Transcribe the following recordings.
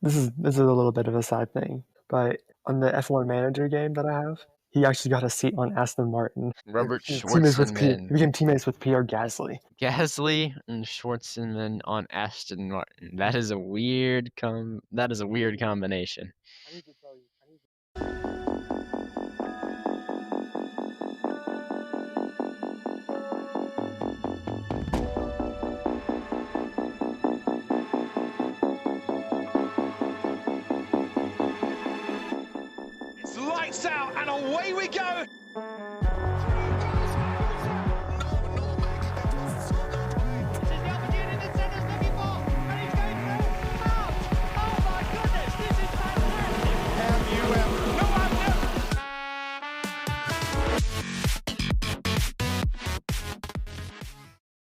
this is a little bit of a side thing, but on the F1 manager game that I have, he actually got a seat on Aston Martin. Robert He became Shwartzman, teammates with Pierre Gasly. Gasly, and Schwartzman on Aston Martin. That is a weird combination. I need to tell you. It's lights out and away we go.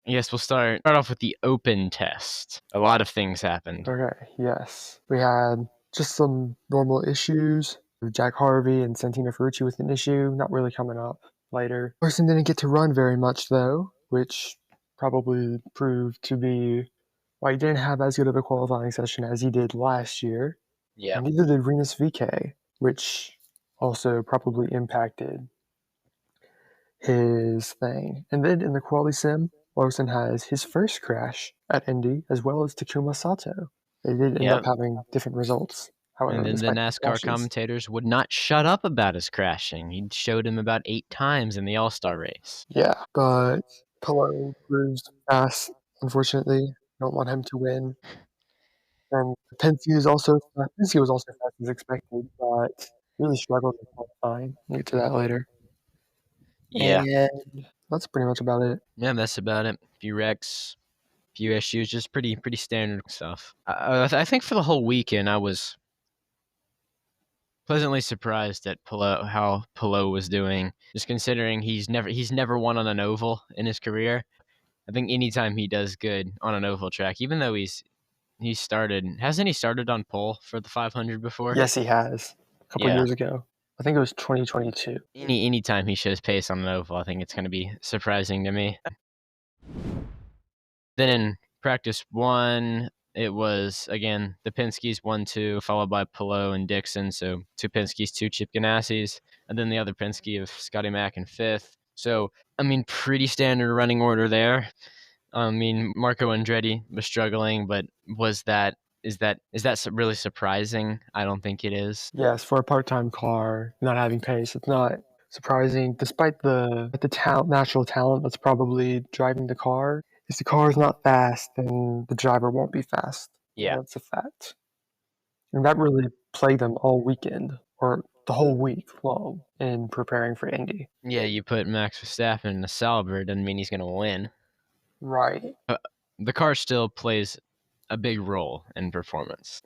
Yes, we'll start off with the open test. A lot of things happened. Okay, yes. We had just some normal issues. Jack Harvey and Santino Ferrucci with an issue, not really coming up later. Larson didn't get to run very much though, which probably proved to be why he didn't have as good of a qualifying session as he did last year. Yeah. And neither did Rinus VK, which also probably impacted his thing. And then in the quali sim, Larson has his first crash at Indy, as well as Takuma Sato. They did end up having different results. However, And then the NASCAR commentators would not shut up about his crashing. He showed him about 8 times in the All-Star race. Yeah, but Pillow proves fast, unfortunately. Don't want him to win. And Penske was also fast as expected, but really struggled in qualifying. We'll get to that later. Yeah. And that's pretty much about it. Yeah, that's about it. A few wrecks, a few issues, just pretty standard stuff. I think for the whole weekend, I was pleasantly surprised at how Pillow was doing, just considering he's never won on an oval in his career. I think anytime he does good on an oval track, even though hasn't he started on pole for the 500 before? Yes, he has. A couple years ago. I think it was 2022. Anytime he shows pace on an oval, I think it's going to be surprising to me. Then in practice 1, it was, again, the Penske's 1-2, followed by Pillow and Dixon, so 2 Penske's, 2 Chip Ganassis, and then the other Penske of Scotty Mack in 5th. So, I mean, pretty standard running order there. I mean, Marco Andretti was struggling, but is that really surprising? I don't think it is. Yes, for a part-time car, not having pace, it's not surprising. Despite the natural talent that's probably driving the car, if the car is not fast, then the driver won't be fast. Yeah. That's a fact. And that really plagued them all weekend, or the whole week long, in preparing for Indy. Yeah, you put Max Verstappen in a Sauber, doesn't mean he's going to win. Right. The car still plays a big role in performance.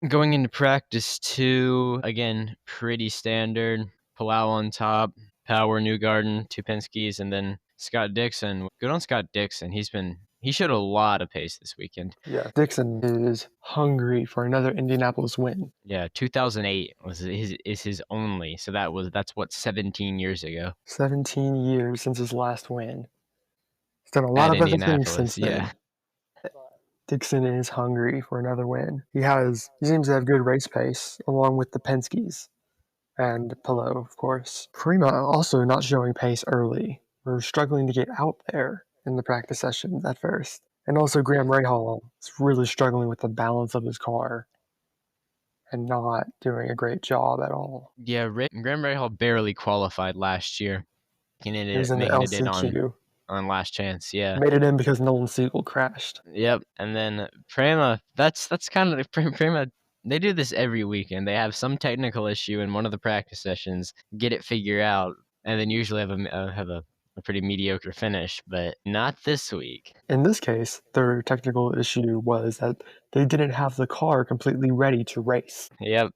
Going into practice 2, again, pretty standard. Palau on top, Power, Newgarden, 2 Penske's, and then Scott Dixon. Good on Scott Dixon. He showed a lot of pace this weekend. Yeah, Dixon is hungry for another Indianapolis win. Yeah, 2008 is his only. So that's what, 17 years ago. 17 years since his last win. He's done a lot of other things since then. Yeah. Dixon is hungry for another win. He seems to have good race pace, along with the Penske's and Pillow, of course. Prima also not showing pace early. We're struggling to get out there in the practice sessions at first. And also Graham Rahal is really struggling with the balance of his car and not doing a great job at all. Yeah, Graham Rahal barely qualified last year. He was in the LCQ. On last chance, yeah. Made it in because Nolan Siegel crashed. Yep, and then Prema, that's kind of Prema. They do this every weekend. They have some technical issue in one of the practice sessions, get it figured out, and then usually have a pretty mediocre finish, but not this week. In this case, their technical issue was that they didn't have the car completely ready to race. Yep.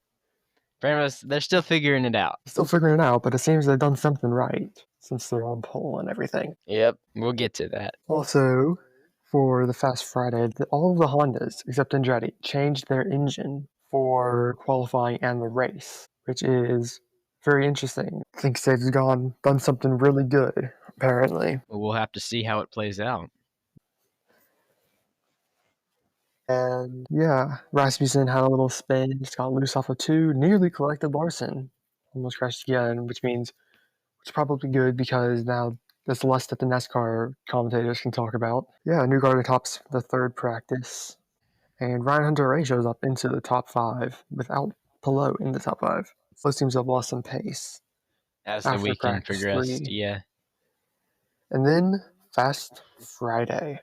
They're still figuring it out. Still figuring it out, but it seems they've done something right since they're on pole and everything. Yep, we'll get to that. Also, for the Fast Friday, all of the Hondas, except Andretti, changed their engine for qualifying and the race, which is very interesting. I think they've done something really good, apparently. We'll have to see how it plays out. And yeah, Rasmussen had a little spin, just got loose off of 2, nearly collected Larson. Almost crashed again, which means it's probably good because now there's less that the NASCAR commentators can talk about. Yeah, Newgarden tops the 3rd practice. And Ryan Hunter-Reay shows up into the top 5 without Palou in the top 5. Both teams have lost some pace As the after weekend practice progressed, 3. yeah. And then Fast Friday.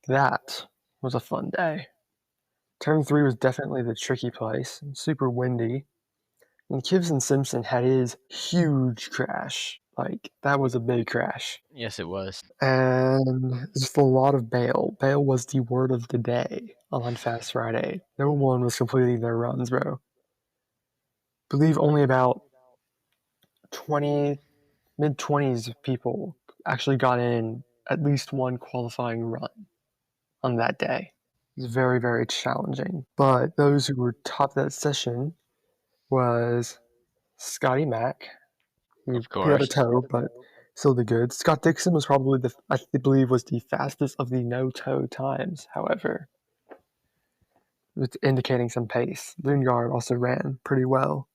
That was a fun day. Turn 3 was definitely the tricky place, super windy. And Kivson Simpson had his huge crash. Like, that was a big crash. Yes, it was. And just a lot of bail. Bail was the word of the day on Fast Friday. No one was completing their runs, bro. Believe only about 20, mid-20s of people actually got in at least one qualifying run on that day. It was very, very challenging. But those who were top that session was Scotty Mack, who Of he had a course. toe, but still did good. Scott Dixon was probably I believe was the fastest of the no toe times, however, with indicating some pace. Lundgaard also ran pretty well.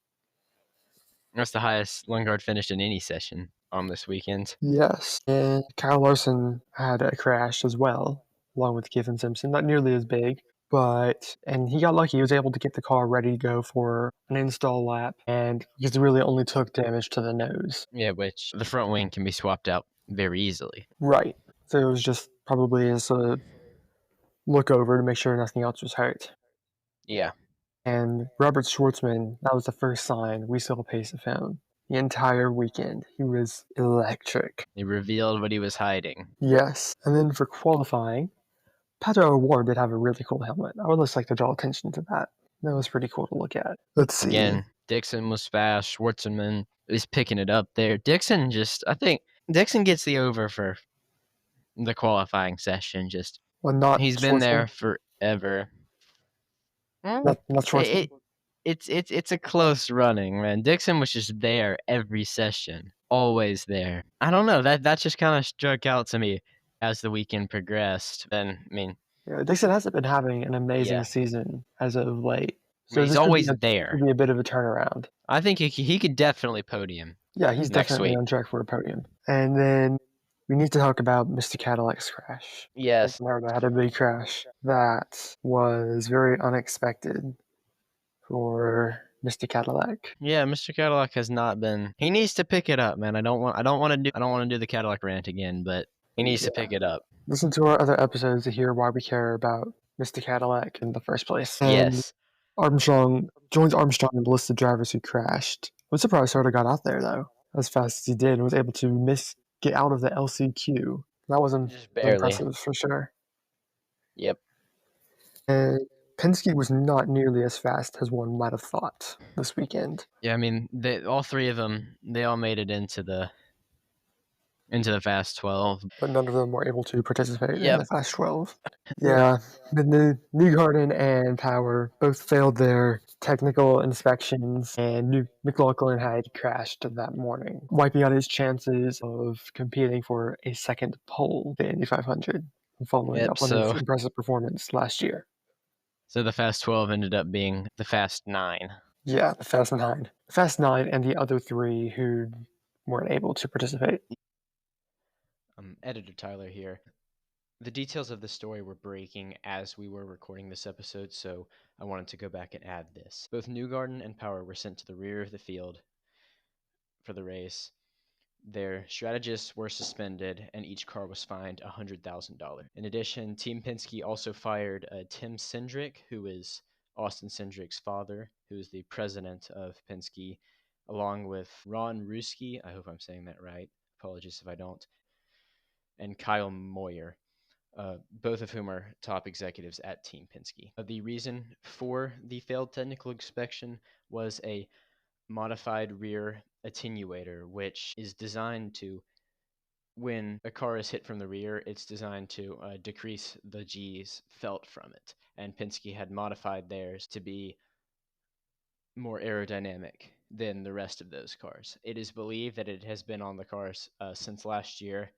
That's the highest Lundgaard finished in any session on this weekend. Yes. And Kyle Larson had a crash as well, along with Kevin Simpson. Not nearly as big, and he got lucky. He was able to get the car ready to go for an install lap, and because it really only took damage to the nose. Yeah, which the front wing can be swapped out very easily. Right. So it was just probably a sort of look over to make sure nothing else was hurt. Yeah. And Robert Shwartzman, that was the first sign we saw a pace of him. The entire weekend, he was electric. He revealed what he was hiding. Yes. And then for qualifying, Pato O'Ward did have a really cool helmet. I would just like to draw attention to that. That was pretty cool to look at. Let's see. Again, Dixon was fast. Schwartzman is picking it up there. Dixon I think Dixon gets the over for the qualifying session. Well, not He's been there Schwartzman. forever. Not Schwartzman. It's a close running, man. Dixon was just there every session, always there. I don't know, that just kind of struck out to me as the weekend progressed. Then, I mean, Yeah, Dixon hasn't been having an amazing Yeah. season as of late. So he's this always could there. be a bit of a turnaround. I think he could definitely podium. Yeah, he's Next definitely week. on track for a podium. And then we need to talk about Mr. Cadillac's crash. Yes. Narda had a big crash that was very unexpected for Mr. Cadillac. Yeah, Mr. Cadillac has not been. He needs to pick it up, man. I don't want to do the Cadillac rant again, but he needs to pick it up. Listen to our other episodes to hear why we care about Mr. Cadillac in the first place. And Yes. Armstrong joins Armstrong in the list of drivers who crashed. I'm surprised Soda got out there though, as fast as he did, and was able to get out of the LCQ. That was Just barely. impressive for sure. Yep. And Penske was not nearly as fast as one might have thought this weekend. Yeah, I mean, all three of them, they all made it into the Fast 12. But none of them were able to participate in Yep. the Fast 12. Yeah, the Newgarden and Power both failed their technical inspections, and McLaughlin had crashed that morning, wiping out his chances of competing for a second pole at the Indy 500, following up on his impressive performance last year. So the Fast 12 ended up being the Fast 9. Yeah, the Fast 9. Fast 9 and the other 3 who weren't able to participate. Editor Tyler here. The details of the story were breaking as we were recording this episode, so I wanted to go back and add this. Both Newgarden and Power were sent to the rear of the field for the race. Their strategists were suspended, and each car was fined $100,000. In addition, Team Penske also fired Tim Cindric, who is Austin Cindric's father, who is the president of Penske, along with Ron Ruski, I hope I'm saying that right, apologies if I don't, and Kyle Moyer, both of whom are top executives at Team Penske. The reason for the failed technical inspection was a modified rear attenuator, which is designed to, when a car is hit from the rear, it's designed to decrease the G's felt from it. And Penske had modified theirs to be more aerodynamic than the rest of those cars. It is believed that it has been on the cars since last year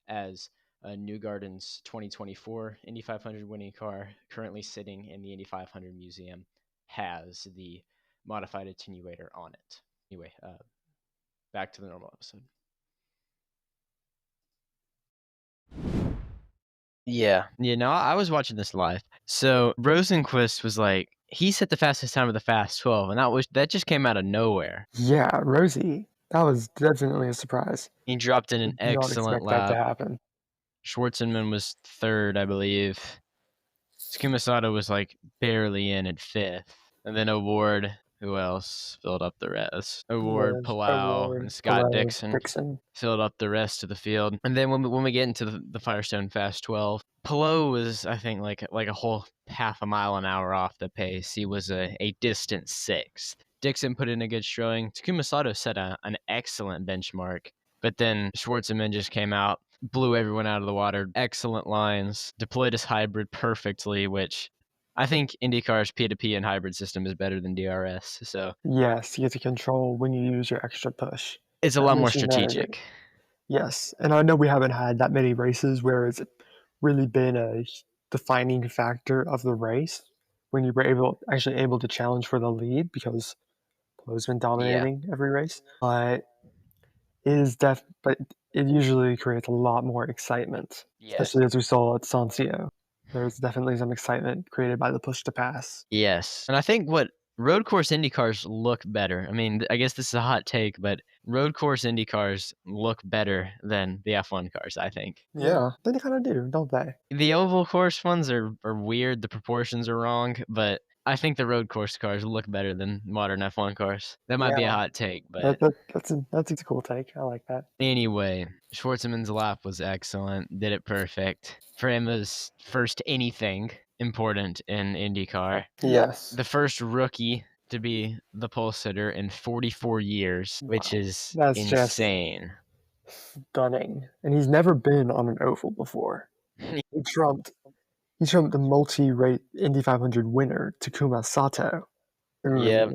as Newgarden's 2024 Indy 500 winning car, currently sitting in the Indy 500 museum, has the modified attenuator on it. Anyway, back to the normal episode. Yeah, no, I was watching this live. So Rosenquist was like, he set the fastest time of the Fast 12, and that just came out of nowhere. Yeah, Rosie. That was definitely a surprise. He dropped in an Did not excellent expect that to lap. happen. Schwartzman was third, I believe. Tsukumasato was like barely in at fifth. And then Award, who else filled up the rest? Award, Palau, and Scott Dixon filled up the rest of the field. And then when we get into the Firestone Fast 12, Palau was, I think, like a whole half a mile an hour off the pace. He was a distant sixth. Dixon put in a good showing. Tsukumasato set an excellent benchmark. But then Schwartzman just came out, blew everyone out of the water. Excellent lines, deployed his hybrid perfectly, which I think IndyCar's P2P and hybrid system is better than DRS. So yes, you get to control when you use your extra push. It's a lot more strategic. Yes, and I know we haven't had that many races where it's really been a defining factor of the race when you were actually able to challenge for the lead, because Polo's been dominating every race. But it usually creates a lot more excitement, especially as we saw at Sancio. There's definitely some excitement created by the push to pass. Yes, and I think what road course Indy cars look better. I mean, I guess this is a hot take, but road course Indy cars look better than the F1 cars, I think. Yeah, they kind of do, don't they? The oval course ones are weird. The proportions are wrong, but I think the road course cars look better than modern F1 cars. That might be a hot take, but that's a cool take. I like that. Anyway, Schwartzman's lap was excellent. Did it perfect. For him, it was first anything important in IndyCar. Yes. The first rookie to be the pole sitter in 44 years, which is insane. Stunning. And he's never been on an oval before. He trumped the multi-rate Indy 500 winner, Takuma Sato. Yeah.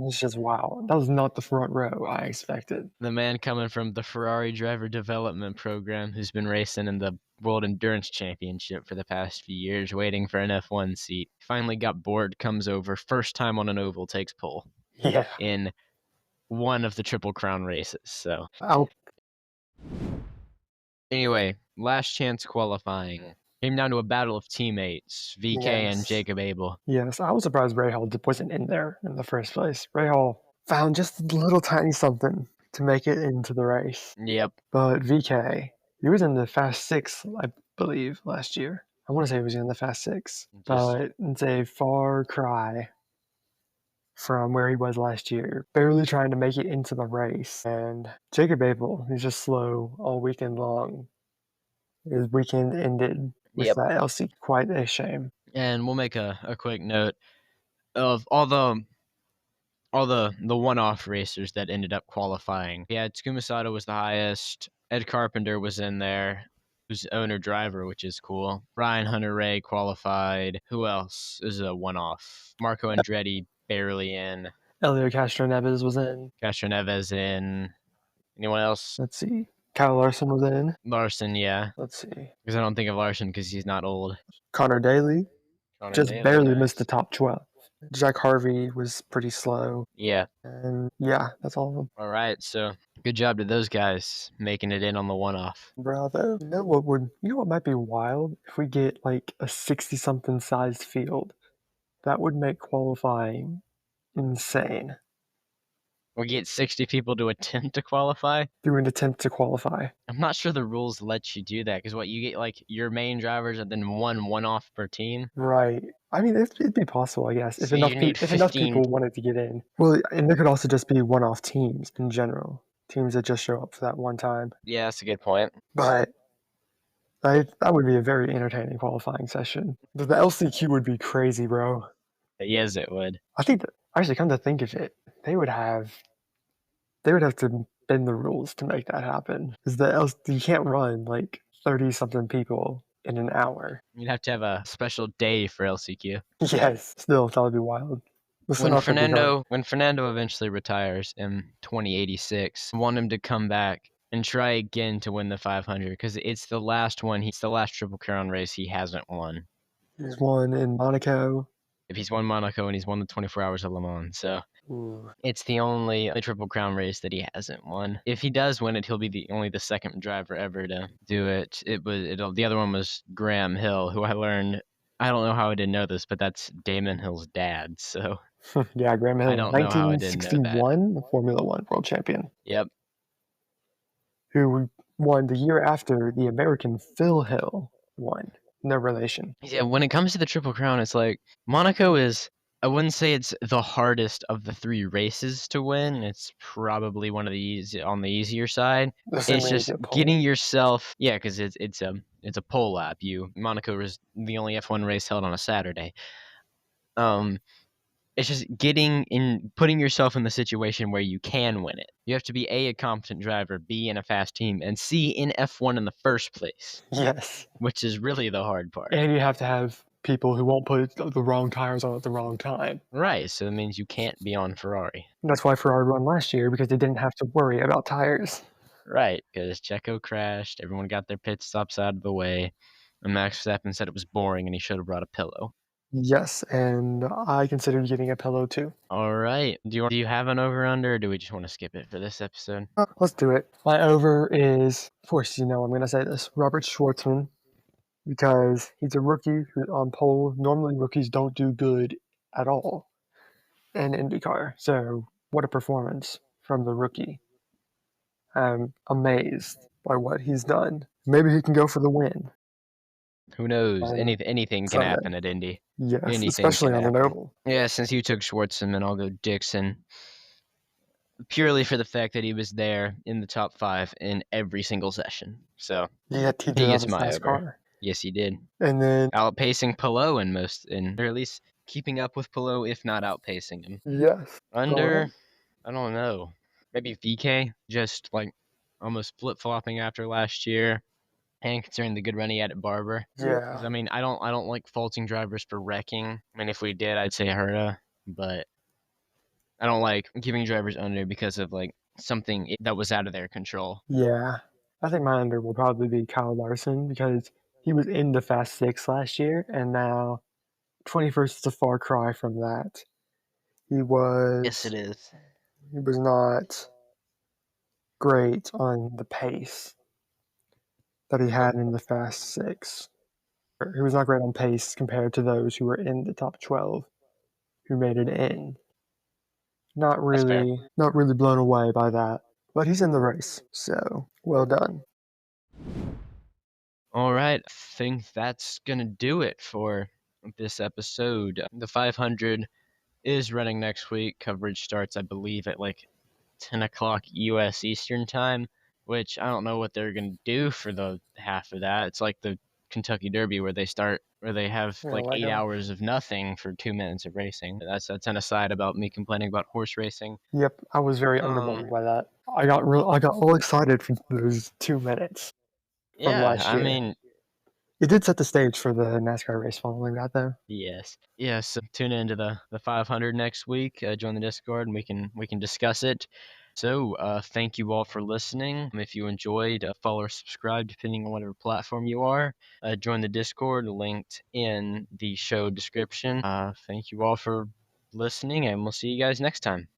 It's just wow. That was not the front row I expected. The man coming from the Ferrari driver development program, who's been racing in the World Endurance Championship for the past few years, waiting for an F1 seat. Finally got bored, comes over, first time on an oval, takes pole. Yeah. In one of the Triple Crown races. So anyway, last chance qualifying. Came down to a battle of teammates, VK and Jacob Abel. Yes, I was surprised Rahal wasn't in there in the first place. Rahal found just a little tiny something to make it into the race. Yep. But VK, he was in the Fast 6, I believe, last year. I want to say he was in the Fast 6. But it's a far cry from where he was last year. Barely trying to make it into the race. And Jacob Abel, he's just slow all weekend long. His weekend ended with that LC. Quite a shame. And we'll make a quick note of all the one-off racers that ended up qualifying. Yeah, Tsukumasato was the highest. Ed Carpenter was in there, who's owner-driver, which is cool. Ryan Hunter-Reay qualified. Who else is a one-off? Marco Andretti barely in. Elio Castro-Neves was in. Castro-Neves in. Anyone else? Let's see. Kyle Larson was in. Larson, yeah. Let's see. Because I don't think of Larson because he's not old. Connor Daly just barely missed the top 12. Jack Harvey was pretty slow. Yeah. And yeah, that's all of them. All right, so good job to those guys making it in on the one-off. Bravo. You know what might be wild? If we get like a 60-something sized field, that would make qualifying insane. We get 60 people to attempt to qualify? Do an attempt to qualify. I'm not sure the rules let you do that, because you get like your main drivers and then one-off per team? Right. I mean, it'd be possible, I guess, if enough people wanted to get in. Well, and there could also just be one-off teams in general. Teams that just show up for that one time. Yeah, that's a good point. But that would be a very entertaining qualifying session. The LCQ would be crazy, bro. Yes, it would. I think actually, come to think of it, they would have to bend the rules to make that happen. Because you can't run like 30-something people in an hour. You'd have to have a special day for LCQ. Yes, still, that would be wild. When Fernando eventually retires in 2086, I want him to come back and try again to win the 500 because it's the last one. It's the last Triple Crown race he hasn't won. He's won in Monaco. If he's won Monaco and he's won the 24 Hours of Le Mans, so Ooh. it's the only Triple Crown race that he hasn't won. If he does win it, he'll be only the second driver ever to do it. The other one was Graham Hill, who I learned. I don't know how I didn't know this, but that's Damon Hill's dad. So Yeah, Graham Hill, I don't know how I didn't know that. 1961, the Formula One world champion. Yep. Who won the year after the American Phil Hill won. No relation. Yeah, when it comes to the Triple Crown, it's like Monaco is, I wouldn't say it's the hardest of the 3 races to win. It's probably one of the on the easier side. It's just getting yourself, because it's a pole lap. Monaco is the only F1 race held on a Saturday. It's just putting yourself in the situation where you can win it. You have to be A, competent driver, B, in a fast team, and C, in F1 in the first place. Yes. Which is really the hard part. And you have to have people who won't put the wrong tires on at the wrong time. Right, so it means you can't be on Ferrari. That's why Ferrari won last year, because they didn't have to worry about tires. Right, because Checo crashed, everyone got their pit stops out of the way, and Max Verstappen said it was boring and he should have brought a pillow. Yes, and I considered getting a pillow too. All right. Do you have an over-under, or do we just want to skip it for this episode? Let's do it. My over is, of course, I'm going to say this, Robert Shwartzman, because he's a rookie who's on pole. Normally, rookies don't do good at all in IndyCar. So, what a performance from the rookie. I'm amazed by what he's done. Maybe he can go for the win. Who knows? Anything can happen at Indy. Yes, Anything especially on an oval. Yeah, since you took Schwartzman, I'll go Dixon. Purely for the fact that he was there in the top 5 in every single session. So he gets my over. Car. Yes, he did. And then outpacing Palou or at least keeping up with Palou, if not outpacing him. Yes. Under, I don't know. Maybe VK, just like almost flip-flopping after last year. And considering the good run he had at Barber. Yeah. I mean, I don't like faulting drivers for wrecking. I mean, if we did, I'd say Herta, but I don't like giving drivers under because of like something that was out of their control. Yeah. I think my under will probably be Kyle Larson, because he was in the Fast 6 last year, and now 21st is a far cry from that. He was... Yes, it is. He was not great on the pace that he had in the Fast 6. He was not great on pace compared to those who were in the top 12 who made it in. Not really blown away by that, but he's in the race, so well done. All right, I think that's going to do it for this episode. The 500 is running next week. Coverage starts, I believe, at like 10 o'clock U.S. Eastern Time, which I don't know what they're going to do for the half of that. It's like the Kentucky Derby where they have like 8 hours of nothing for 2 minutes of racing. That's an aside about me complaining about horse racing. Yep, I was very underwhelmed by that. I got all excited for those 2 minutes from last year. I mean, it did set the stage for the NASCAR race following that, though. Yes. So tune into the 500 next week. Join the Discord and we can discuss it. So thank you all for listening. If you enjoyed, follow or subscribe depending on whatever platform you are. Join the Discord linked in the show description. Thank you all for listening, and we'll see you guys next time.